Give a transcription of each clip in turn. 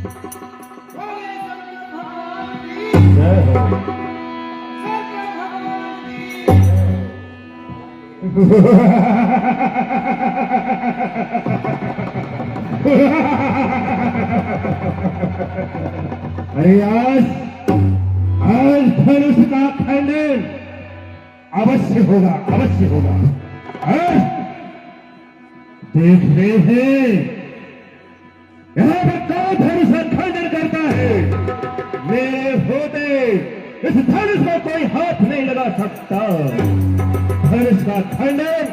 जय हो। अरे आज धनुष का खंडन अवश्य होगा, अवश्य होगा। देख रहे हैं यहाँ पर कौन धनुष का खंडन करता है। मेरे होते इस धनुष में कोई हाथ नहीं लगा सकता। धनुष का खंडन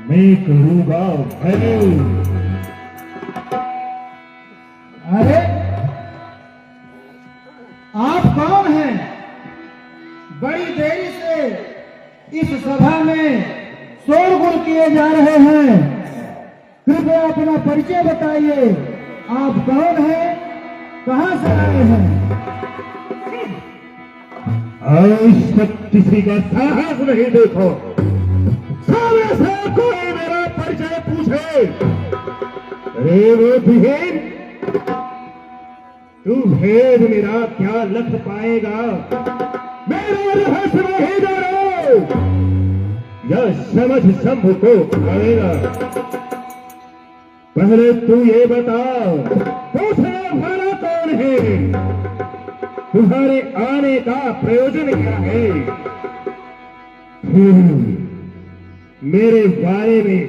मैं करूंगा भाई। अरे आप कौन हैं? बड़ी देरी से इस सभा में शोरगुल किए जा रहे हैं। कृपया अपना परिचय बताइए। आप कौन हैं? कहां से आए हैं? आज तक किसी का साहस नहीं देखो। सामने से कोई मेरा परिचय पूछे। अरे वो भेद, तू भेद मेरा क्या लख पाएगा। मेरा रहस्य नहीं जानो, यह समझ शंभु को आएगा। पहले तू ये बता, दूसरा भाड़ा कौन है? तुम्हारे आने का प्रयोजन क्या है? मेरे बारे में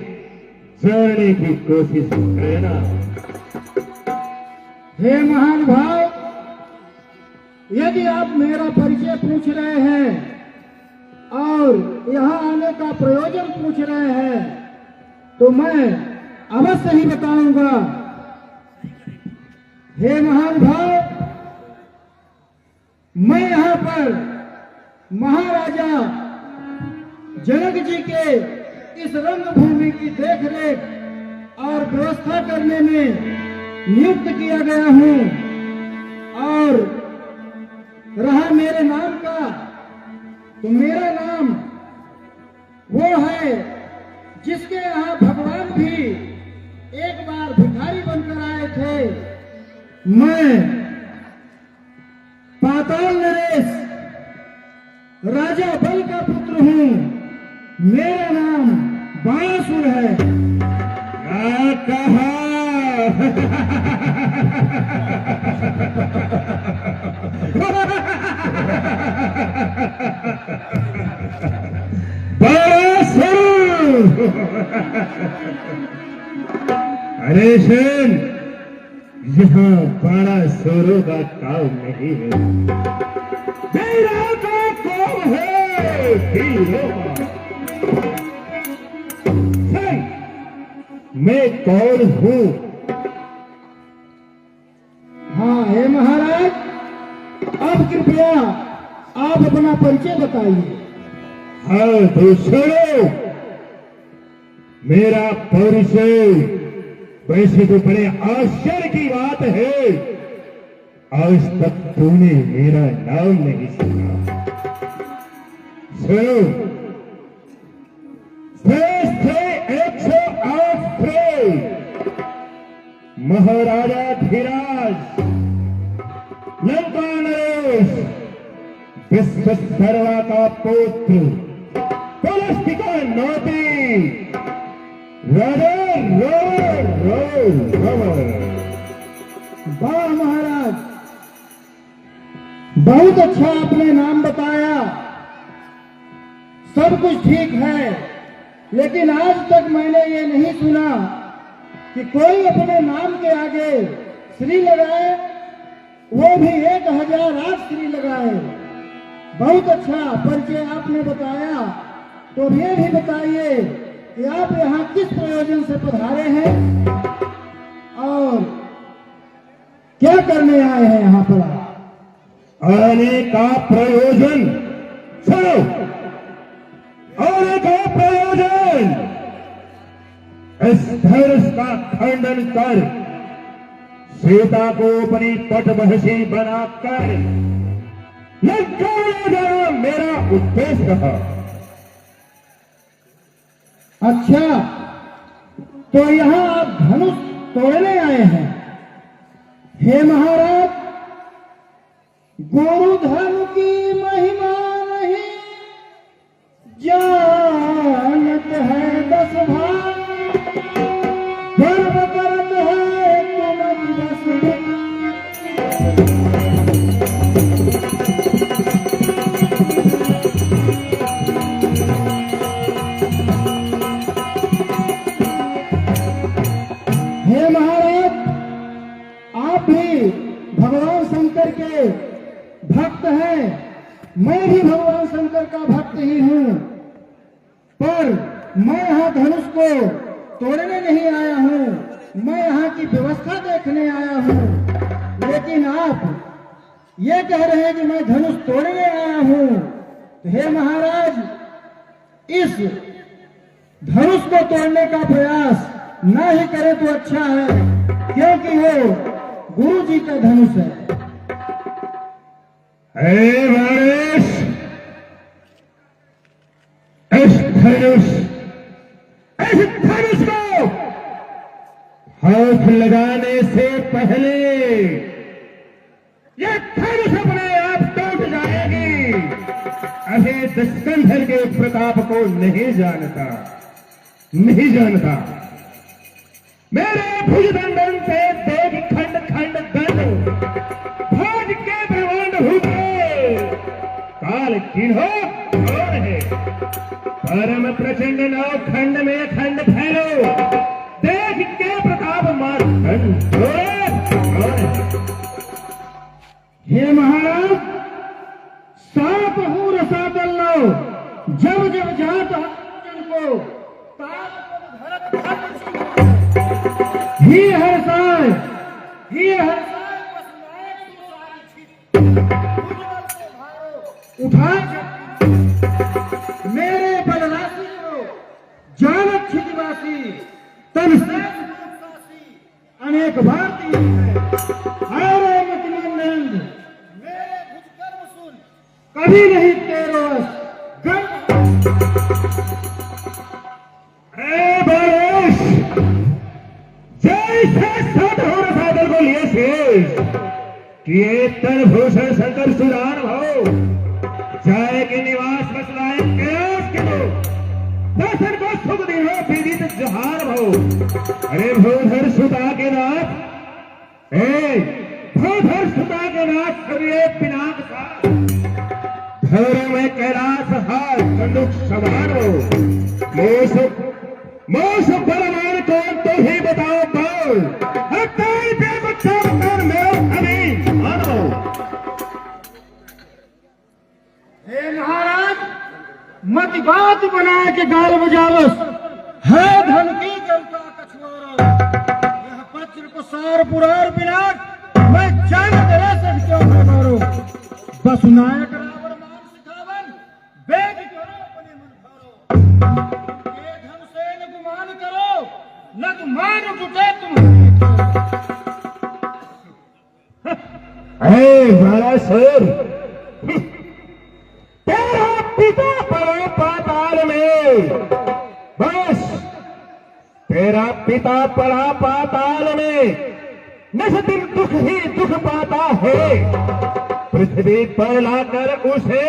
जानने की कोशिश करना। हे महान भाव, यदि आप मेरा परिचय पूछ रहे हैं और यहाँ आने का प्रयोजन पूछ रहे हैं तो मैं अवश्य ही बताऊंगा। हे महान भाव, मैं यहाँ पर महाराजा जनक जी के इस रंगभूमि की देखरेख और व्यवस्था करने में नियुक्त किया गया हूँ। और रहा मेरे नाम का, तो मेरा नाम वो है जिसके यहाँ भगवान भी एक बार भिखारी बनकर आए थे। मैं पाताल नरेश राजा बल का पुत्र हूँ। मेरा नाम बाणासुर है। क्या कहा? अरे सुन, यहाँ बाणासुरों का काम नहीं है। मेरा तो काम है हीरों का। मैं कौन हूँ? हाँ हे महाराज, अब कृपया आप अपना परिचय बताइए। हाँ तो सुनो, मेरा परिचय वैसे तो बड़े आश्चर्य की बात है। आज तक तूने मेरा नाम नहीं सुना। सुनो, श्रेष्ठ 108 थे महाराजा धीराज, लंका नरेश, विश्वकर्मा का पुत्र, पुलस्त्य नौती, राजा वाह महाराज, बहुत अच्छा आपने नाम बताया। सब कुछ ठीक है, लेकिन आज तक मैंने ये नहीं सुना कि कोई अपने नाम के आगे श्री लगाए, वो भी 1008 श्री लगाए। बहुत अच्छा परिचय आपने बताया। तो ये भी बताइए कि आप यहाँ किस प्रयोजन से पधारे हैं और क्या करने आए हैं यहाँ पर? आने का प्रयोजन सुनो। आने का प्रयोजन इस धनुष का खंडन कर सीता को अपनी पटवहसी बनाकर लंका ले जाना मेरा उद्देश्य रहा। अच्छा, तो यहाँ आप धनुष तोड़ने आए हैं? हे महाराज, गुरु धर्म की महिमा नहीं जानत है दस भाई, गर्व करत है तुम बस। हे महाराज, आप भी भगवान शंकर के भक्त हैं, मैं भी भगवान शंकर का भक्त ही हूं, पर मैं यहाँ धनुष को तोड़ने नहीं आया हूं, मैं यहाँ की व्यवस्था देखने आया हूं। लेकिन आप ये कह रहे हैं कि मैं धनुष तोड़ने आया हूं, तो हे महाराज, इस धनुष को तोड़ने का प्रयास ना ही करे तो अच्छा है, क्योंकि वो गुरु जी का धनुष है। हे वारिस, इस धनुष को हाथ लगाने से पहले यह धनुष अपने आप टूट जाएगी। अरे दशकंधर के प्रताप को नहीं जानता, नहीं जानता। मेरे भुजदंडन से देख खंड खंड दंड भाज के ब्रह्मांड हुए। काल किन्हो कौन है? परम प्रचंड नौ खंड में खंड फैलो, देख के प्रताप मार्तंड कौन है? हे महाराज, सात हूँ रसातल लो, जब जब जात अर्जुन को ताल पद धरत धर्म ही हर्षाय, ही हर्षाय बस नायक सुसाई छित, उज्ज्वल से भारो उठाए मेरे बलराशि को जानत छिदवासी, तब से अनेक भारती है। अरे मतिमंद, मेरे भुज कर्म सुन, कभी नहीं तेरो गर्व। जैसे साधु साधल को लिए शेष किए तन भूषण शंकर सुरान हो, जाए के निवास बसलाए कैलाश के लोग, दर्शन को सुख दिनो पीड़ित जहार हो। अरे भूधर सुता के नाथ, भूधर सुता के नाथ, सरिये पिनाक सा धर्म में कैलाश हार कंदुक सवार हो। मोस परमान कौन तो ही बताओ कौन? हत्याई पे बच्चा कर मेरो अभी मानो। हे महाराज, मत बात बना के गाल बजावस है धन की जनता कछुआरा। यह पत्र को सार पुरार पिनाक, मैं जान तेरे से क्यों न मारो। बस नायक रावण मान सिखावन, बेग करो अपने मन भारो। ये धन से न गुमान करो, न गुमान टूटे तुम्हारे। मारा सर, तेरा पिता पड़ा पाताल में, बस तेरा पिता पड़ा पाताल में, निस्दिन दुख ही दुख पाता है। पृथ्वी पर लाकर उसे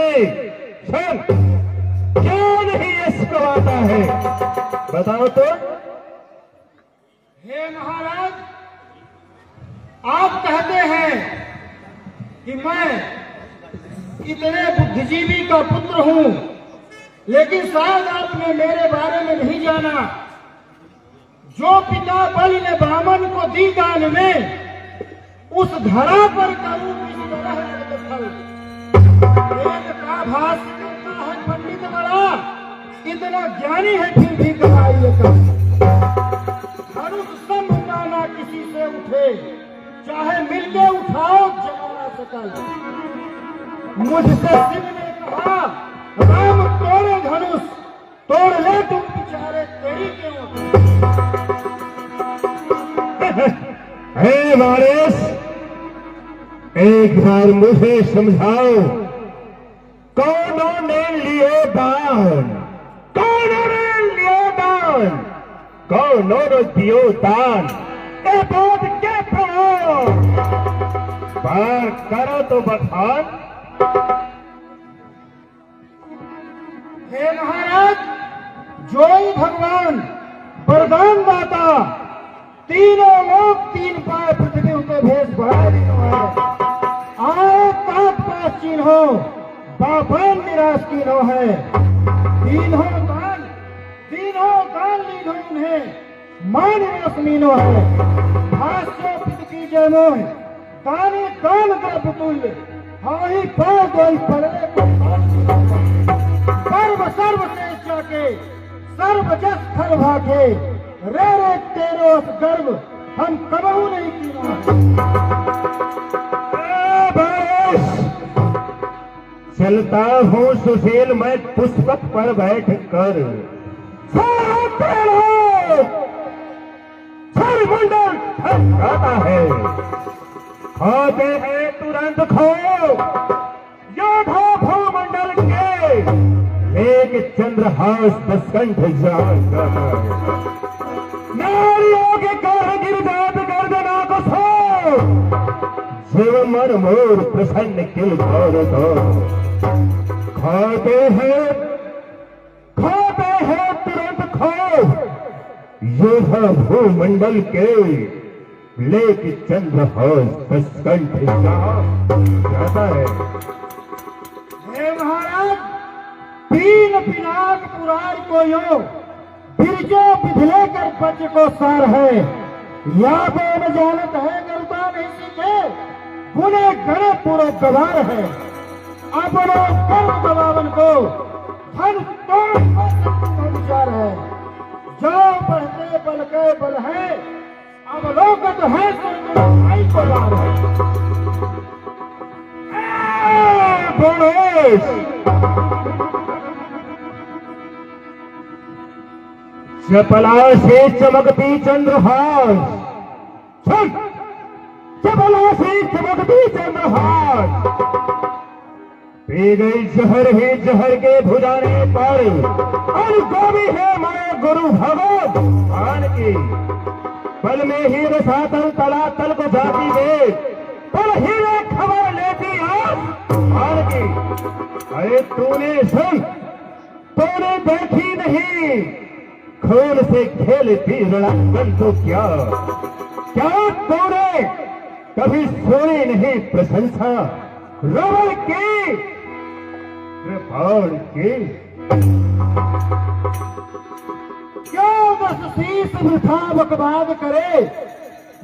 सब क्यों नहीं यश गवाता है? बताओ तो। हे महाराज, आप कहते हैं कि मैं इतने बुद्धिजीवी का पुत्र हूं, लेकिन शायद आपने मेरे बारे में नहीं जाना। जो पिता बलि ने ब्राह्मण को दी दान में, उस धरा पर करूं इस तरह फल। वेद का भाष्य करता है पंडित बड़ा, इतना ज्ञानी है फिर भी कहा ये कम। धनुष समझाना किसी से उठे, चाहे मिलके उठाओ जमाना सकल। मुझसे शिव ने कहा, राम तोड़े धनुष, तोड़ ले तुम बेचारे, तेरी क्यों? हे वारिस, एक बार मुझे समझाओ, कौनों ने लिए दान? कौनों ने लियो दान? कौनों ने दियो दान? ए बात के प्रमाण बार करो तो बखान। हे महाराज, जोई भगवान वरदान दाता, तीनों लोग तीन पाए पृथ्वी के भेष बढ़ाए आओ ताप पास चिन्हो, बापन निराश कीनो है। तीनों काल लीनो उन्हें मान रसमीनो है। भाष्य पित की जय मोह ताने कान का पुतुल्य, हाही पाव दोई पड़े को सर्व शेष जाके सर्व जस फल भागे। रे तेरो गर्व हम कबहू नहीं कीना। चलता हूँ सुशील मैं पुष्पक पर बैठ कर, मंडल जाता है। खाते हैं तुरंत खो योधा भूमंडल के, एक चंद्रहास दसकंठ जाता है। नारियों के कर गिर जात गर्दना को सो, शिव मन मोर प्रसन्न किल गौर दो। खाते हैं तुरंत खो योधा भूमंडल के, लेके चंद्रहास दसकंठ जाता है। हे महाराज, तीन पिनाक पुरार को यो बिरजो बिधले कर पच को सार है। या बेन जानत है गरुता नहीं सीखे, गुने गणे पूरो गवार है। अपनो कर्म गवावन को धन तोड़ विचार है। जो बढ़ते बल के बल है, अवलोकत है आई को लार है। चपला से चमकती चंद्रहास, चपला से चमकती चंद्रहास, पी गई जहर ही जहर के भुजाने पर, अनुगामी है माया गुरु भगवत मान की। पल में ही रसातल तला तल को जाती वे, पल ही वे खबर लेती आज मान की। अरे तूने सुन, तूने देखी नहीं, खून से खेलती रणंगन तो क्या तूने कभी सुनी नहीं प्रशंसा रावण की, कृपाण की। क्यों बस शीश वृथा बकवाद करे,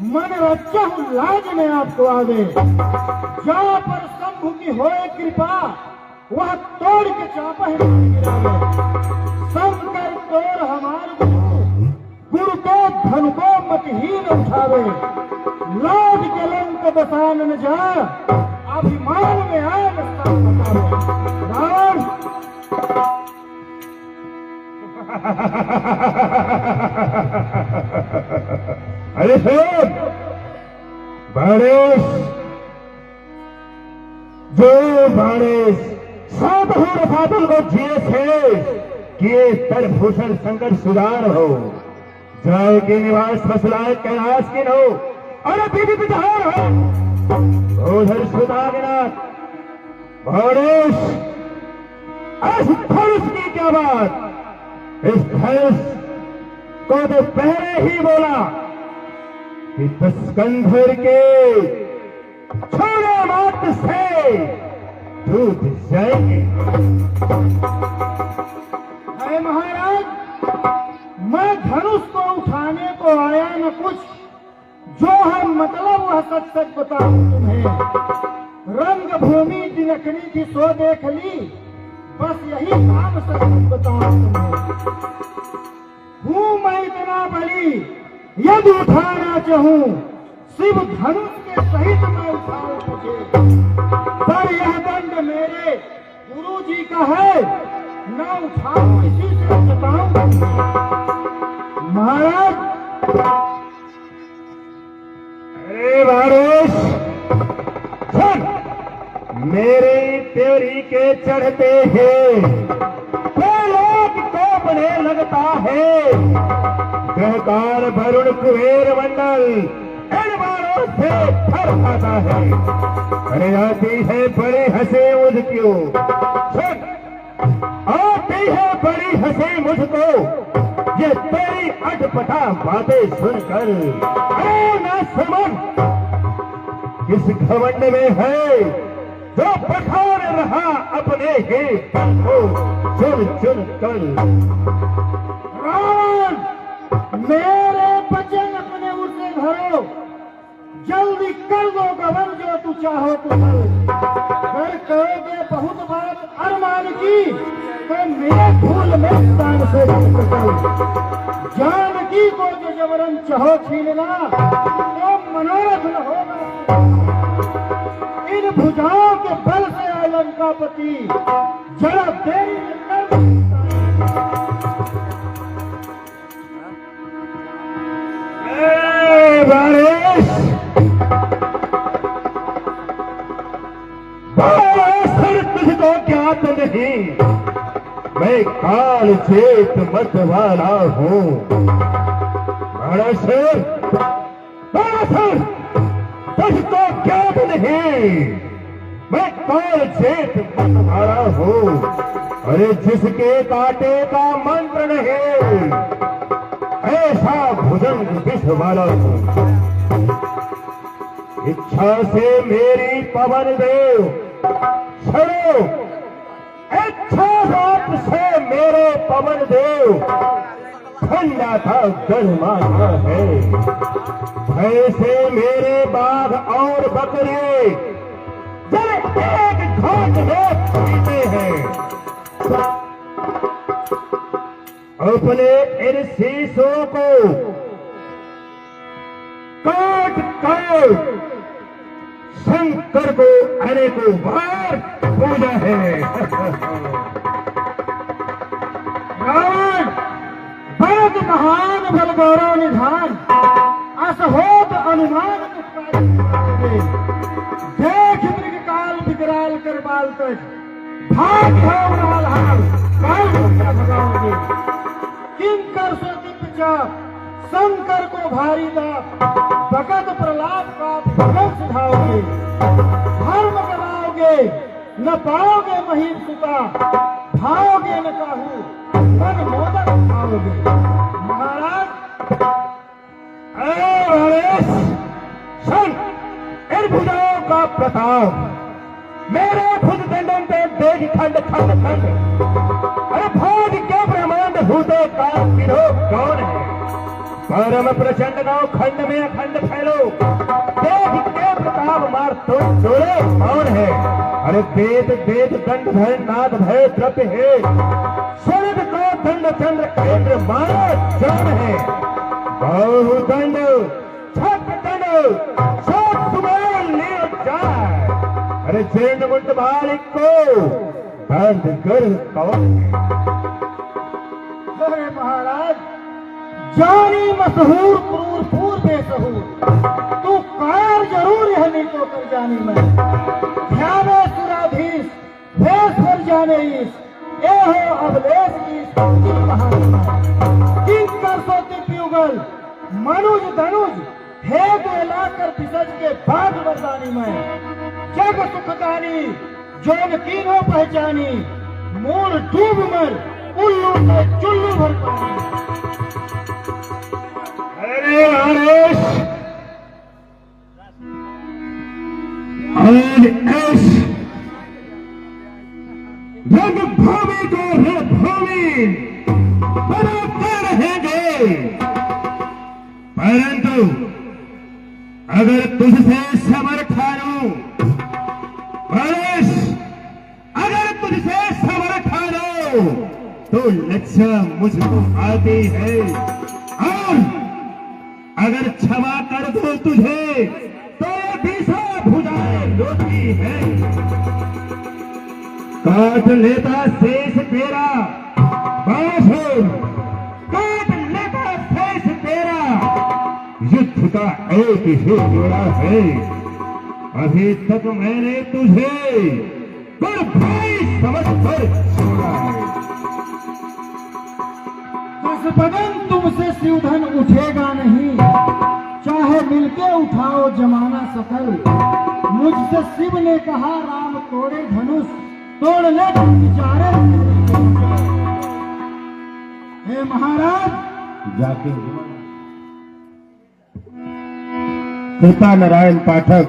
मन रचा लाज में आपको आवे। जहाँ पर शंभु की होए कृपा, वह तोड़ के चापा है गिरावे। शंकर तोड़ हमारे गुरु को धन को मतहीन उठावे। लाज कलंक बसान न जा, अभिमान में आए रावण। अरे सुन बाणेश, जो बाणेश सात हो रसातल को जिए थे किए तर भूषण संकट सुधार हो, जाए के निवास फसलाए कैलाश की हो। अरे बीबी पिताहार हो उधर सुधागनाथ बाणेश, इस धनुष की क्या बात, इस धनुष को तो पहले ही बोला कि दसकंधर के छोड़े मात्र से टूट जाएंगे। अरे महाराज, मैं धनुष को उठाने को आया न कुछ, जो है मतलब वह सच सच बताऊं तुम्हें। रंग भूमि दिनकनी की सो देख ली, बस यही काम सच सच बताऊं तुम्हें। हूँ मैं इतना बली, यदि उठाना चाहूं शिव धनुष के सहित मैं उठाऊं तुझे। पर यह दंड मेरे गुरु जी का है, न उठाऊं इसी से बताऊं महाराज। अरे बारिश सुन, मेरी त्योरी के चढ़ते हैं लोग कोपने लगता है। ग्रहकार वरुण कुबेर मंडल इन बारों से फर खाता है। अरे आती है बड़ी हंसी मुझको, आती है बड़ी हंसी मुझको ये तेरी अटपटा बातें सुनकर। अरे ना समझ किस घमंड में है जो पठान रहा अपने ही पल को चुन चुन कर। रावण, मेरे वचन अपने मुंह से भरो, जल्दी कर दो गबन जो तू चाहो तो कर। करोगे बहुत बात अरमान की तो मेरे भूल में दान से निकल। जानकी को जो जबरन चाहो छीनना तो मनोरथ न होगा। इन भुजाओं के बल से आए लंकापति, जरा देरी न कर। तुझको ज्ञात नहीं, मैं काल चेत मत वाला हूँ। तुझको ज्ञात नहीं, मैं काल चेत मत वाला हूँ। अरे जिसके कांटे का मंत्र नहीं, ऐसा भुजंग विष वाला हूँ। इच्छा से मेरी पवन देव छड़ो, इच्छा बात से मेरे पवन देव ठंडा था गरमाता है। ऐसे मेरे बाघ और बकरे जब एक घाट में पीते हैं, अपने इन शीशों को काट काट शंकर को अनेकों बार पूजा है। रावण, बहुत महान बल गौरव निधान, असहोत अनुमान देख मृग काल विकराल कर बाल तक भाग भावनाल हाल काल भगाओगे। किंकर सो दिव्य चाप शंकर को भारी दाप, भगत प्रलाप का भगत सुधाओगे। धर्म गवाओगे न पाओगे महीन सुता, भाओगे न काहू मन मोदक खाओगे। महाराज सुन, इन भुजाओं का प्रताप मेरे भुज दंडन पे देख खंड खंड खंड। अरे भाग के ब्रह्मांड भूतो का कौन है? परम प्रचंड गांव खंड में अखंड फैलो, देख के प्रताप मार तो जोड़े कौन है? अरे वेद वेद दंड भय नाद भय द्रव्य है, शरद को दंड चंद्र केंद्र मारा जौन है। बहु दंड छठ दंड सोच सुमेल ले जाए। अरे जीर्ण मुंड बालिक को दंड कर कौन है? अरे महाराज, जानी मशहूर क्रूर पूर बेसहूर, तू कार जरूर यह नहीं तो कर जानी मैं। ध्यान सुराधीश भेष पर जाने ईश, ए हो अवलेश ईश किंकर सो दिव्युगल मनुज धनुज हे लाकर पिसज के भाग बरदानी मैं। जग सुखदानी जोग तीनों पहचानी, मूल डूब मर उल्लू के चुल्लू भर पानी। अरे आरेश रंग भूमि को रण भूमि बनाते रहेंगे, परंतु अगर तुझसे सबर ठानूं, अगर तुझसे सबर ठानूं तो लज्जा मुझको आती है, और अगर क्षमा कर दो तुझे तो ये दिशा भुजाएं लौटती है। काट लेता शेष तेरा बाँसुर, काट लेता शेष तेरा, युद्ध का एक ही जोड़ा है। अभी तक मैंने तुझे पर भाई समझ कर छोड़ा है। बदन तुमसे शिवधन उठेगा नहीं, चाहे चाहे मिलके उठाओ जमाना सकल, मुझसे शिव ने कहा राम तोड़े धनुष, तोड़ ले तुम बिचारे। हे महाराज जाके कृपा नारायण पाठक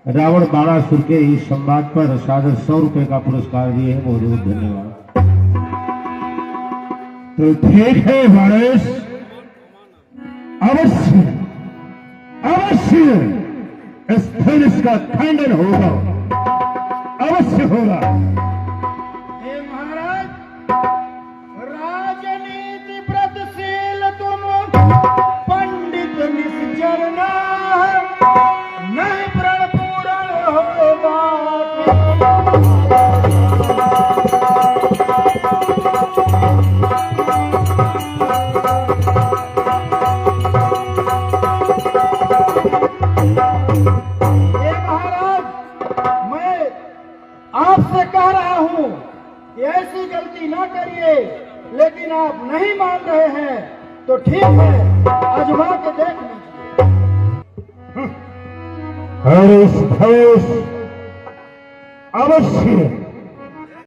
रावण बाणासुर के इस संवाद पर साढ़े 100 रुपए का पुरस्कार दिए हैं। बहुत बहुत धन्यवाद। तो ठीक है गणेश, अवश्य अवश्य इस धनुष का खंडन होगा, अवश्य होगा। हे महाराज, राजनीति व्रतशील तुम, पंडित निश्चर ना, नहीं प्रण पूरण होगा। हे महाराज, मैं आपसे कह रहा हूं कि ऐसी गलती ना करिए, लेकिन आप नहीं मान रहे हैं तो ठीक है, आजमा के देख लीजिए। हर इस धनुष अवश्य